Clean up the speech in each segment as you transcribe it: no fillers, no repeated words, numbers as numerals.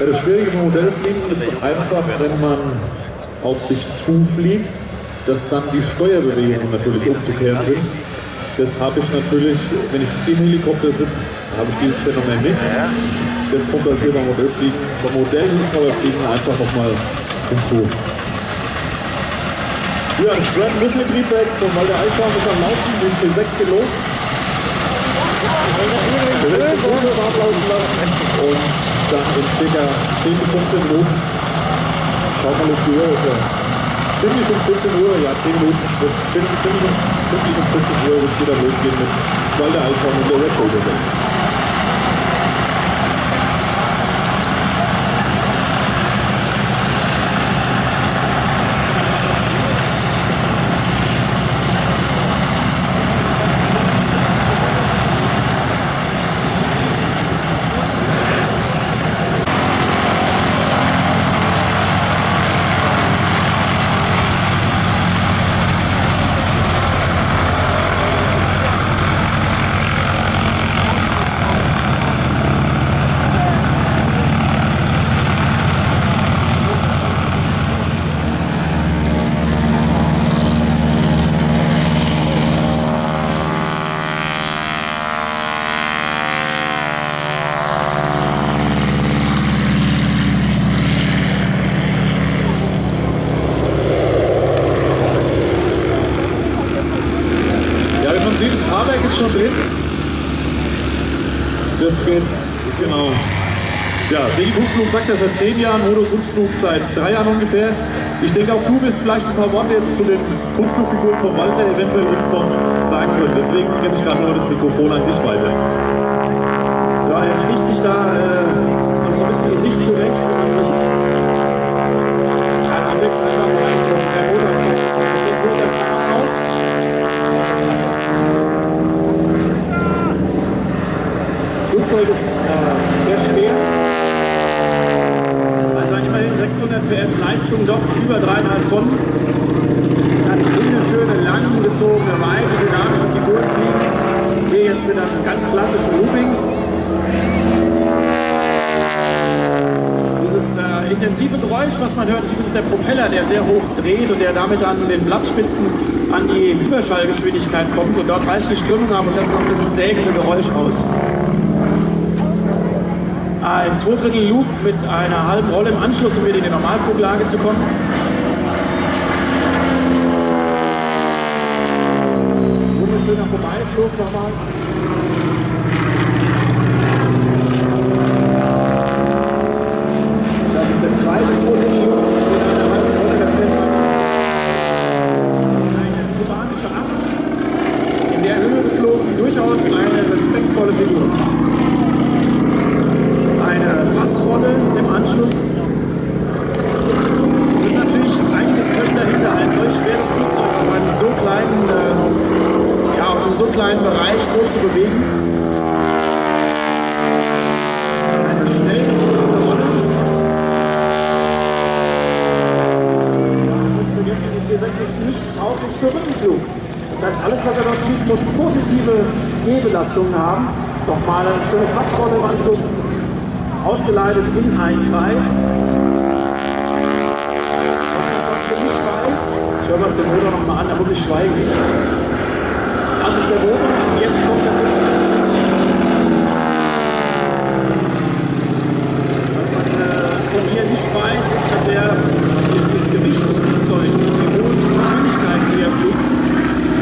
Das Schwierige beim Modellfliegen ist einfach, wenn man auf sich zufliegt, dass dann die Steuerbewegungen natürlich umzukehren sind. Das habe ich natürlich, wenn ich im Helikopter sitze, habe ich dieses Phänomen nicht. Das kommt halt hier beim Modellfliegen, beim Modellhubschrauberfliegen einfach nochmal hinzu. Ja, das Brand-Mitteltriebwerk von Walter Eichhorn ist am Laufen, den T6 geht los. Wir werden den Motor warm laufen lassen und dann in ca. 10 bis 15 Minuten, schaut mal auf die Uhr, ziemlich um 14 Uhr, ja 10 Minuten, ziemlich um 14 Uhr wird es wieder losgehen mit Walter Eichhorn und der Red Bull. Schon drin. Das geht, genau. Ja, Segelkunstflug sagt er seit 10 Jahren, Motorkunstflug seit 3 Jahren ungefähr. Ich denke auch du wirst vielleicht ein paar Worte jetzt zu den Kunstflugfiguren von Walter eventuell uns noch sagen können. Deswegen gebe ich gerade noch das Mikrofon an dich weiter. Ja, er schlicht sich da so ein bisschen Gesicht zurecht, wenn man sieht. Also 6 Schwachen, der Motor ist jetzt holt er auf. Das Flugzeug ist sehr schwer, also immerhin 600 PS Leistung, doch über 3,5 Tonnen. Es kann wunderschöne, langgezogene, weite, dynamische Figuren fliegen. Hier jetzt mit einem ganz klassischen Looping. Dieses intensive Geräusch, was man hört, ist übrigens der Propeller, der sehr hoch dreht und der damit an den Blattspitzen an die Überschallgeschwindigkeit kommt und dort reißt die Strömung ab und das macht dieses sägende Geräusch aus. Ein 2/3 Loop mit einer halben Rolle im Anschluss, um wieder in die Normalfluglage zu kommen. Wunderschöner Vorbeiflug nochmal. Das ist der zweite 2/3 Loop mit einer halben Rolle. Das nennt man eine kubanische 8. In der Höhe geflogen, durchaus eine respektvolle Figur. Eine Fassrolle im Anschluss. Es ist natürlich einiges Können dahinter, ein solch schweres Flugzeug auf einem so kleinen, auf einem so kleinen Bereich so zu bewegen. Eine schnell geflogene Rolle. Ich muss vergessen, die T6 ist nicht tauglich für Rückenflug. Das heißt, alles, was er dort fliegt, muss positive G-Belastungen haben. Nochmal eine schöne Fassrolle im Anschluss. Ausgeleitet in einen Kreis. Was ich noch nicht weiß, ich höre mal den Motor noch mal an, da muss ich schweigen. Das ist der Motor und jetzt kommt der Motor. Was man von hier nicht weiß, ist, dass das Gewicht des Flugzeugs und die hohen Geschwindigkeiten, die er fliegt,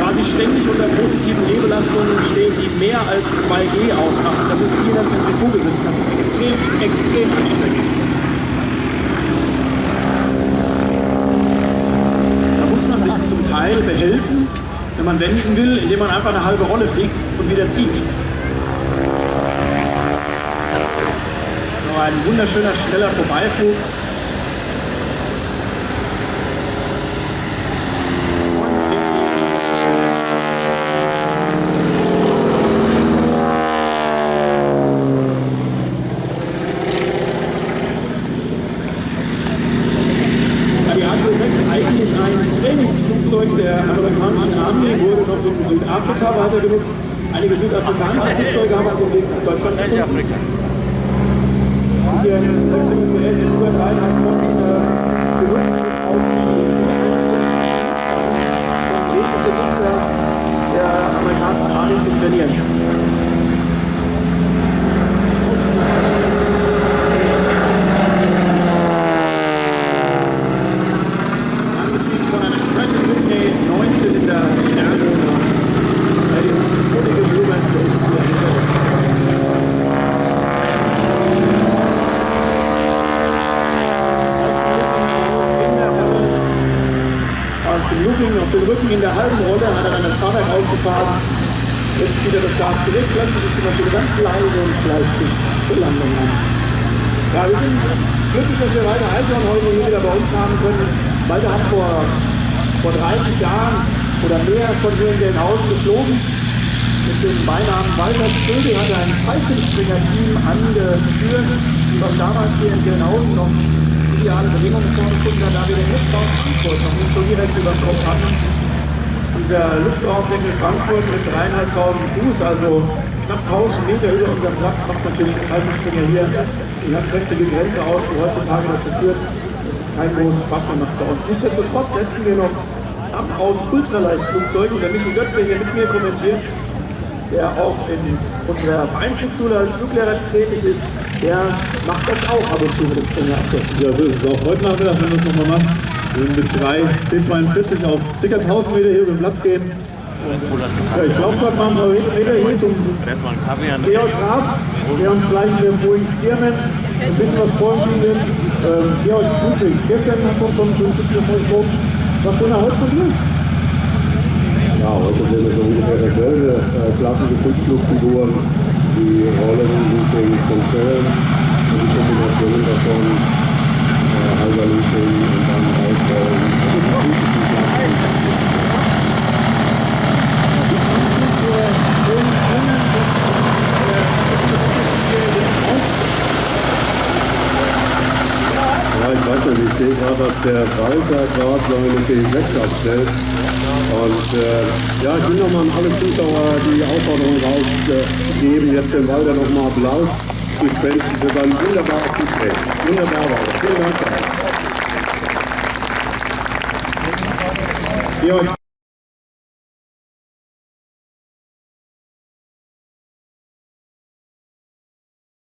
quasi ständig unter positiven G-Belastungen steht, die mehr als 2G ausmachen. Das ist wie in der Zentrifuge sitzen. Das ist extrem, extrem anstrengend. Da muss man sich zum Teil behelfen, wenn man wenden will, indem man einfach eine halbe Rolle fliegt und wieder zieht. Noch ein wunderschöner, schneller Vorbeiflug. Flugzeug der amerikanischen Armee wurde noch in Südafrika weiter genutzt. Einige südafrikanische Flugzeuge haben den Weg nach Deutschland gefunden. Der 600 PS in über 3,5 Tonnen genutzt, um auf die Regenschützer der amerikanischen Armee zu trainieren. Angetrieben von einem Pratt & Whitney 9-Zylinder Sternmotor, der dieses freudige Blumen für uns hier hinterlässt. Aus dem Looping auf dem Rücken in der halben Rolle hat er dann das Fahrwerk ausgefahren. Jetzt zieht er das Gas zurück, plötzlich ist die Maschine ganz leise und schleicht sich zur Landung an. Ja, wir sind glücklich, dass wir Walter Eichhorn heute hier wieder bei uns haben können. Walter hat vor 30 Jahren oder mehr von hier in Gelnhausen geflogen. Mit dem Beinamen Walter Vögel hat er ein Fallschirmspringer-Team angeführt, was damals hier in Gelnhausen noch ideale Bedingungen vorgefunden hat, da wir den Luftraum Frankfurt noch nicht so direkt über den Kopf hatten. Dieser Luftraumdeckel Frankfurt mit 3.500 Fuß, also knapp 1000 Meter über unserem Platz, macht natürlich den Fallschirmspringer hier die ganz heftige Grenze aus, die heutzutage dazu führt, dass es keinen großen Spaß mehr macht bei uns. Nichtsdestotrotz testen wir noch ab aus Ultraleichtflugzeugen. Der Michael Götz, der hier mit mir kommentiert, der auch in unserer Vereinsflugschule als Fluglehrer tätig ist, der macht das auch ab und zu mit dem Springerabsatz. Ja, so ist es auch heute Nachmittag, wenn wir das nochmal machen. Wir werden mit 3 C-42 auf ca. 1000 Meter hier über den Platz gehen. Ja, ich glaube, wir machen ein paar Meter hier zum Georg Graf, der uns gleich in der Boeing Stearman ein bisschen was vorliegen wird. Georg, Ludwig, gestern hast du schon ein bisschen vorgestellt. Was sind da heute von dir? Ja, heute sind es ungefähr dasselbe. Klassische Fünfflugfiguren, die Rollen Looping zum Fällen und die Kombination davon halber Looping und dann Ausrollen. Ja, ich weiß nicht, ich sehe gerade, dass der Walter gerade seine T6 abstellt. Und ja, ich will nochmal an alle Zuschauer die Aufforderung rausgeben, jetzt dem Walter nochmal Applaus zu spenden für sein wunderbares Gespräch. Wunderbar, Walter. Vielen Dank. Georg.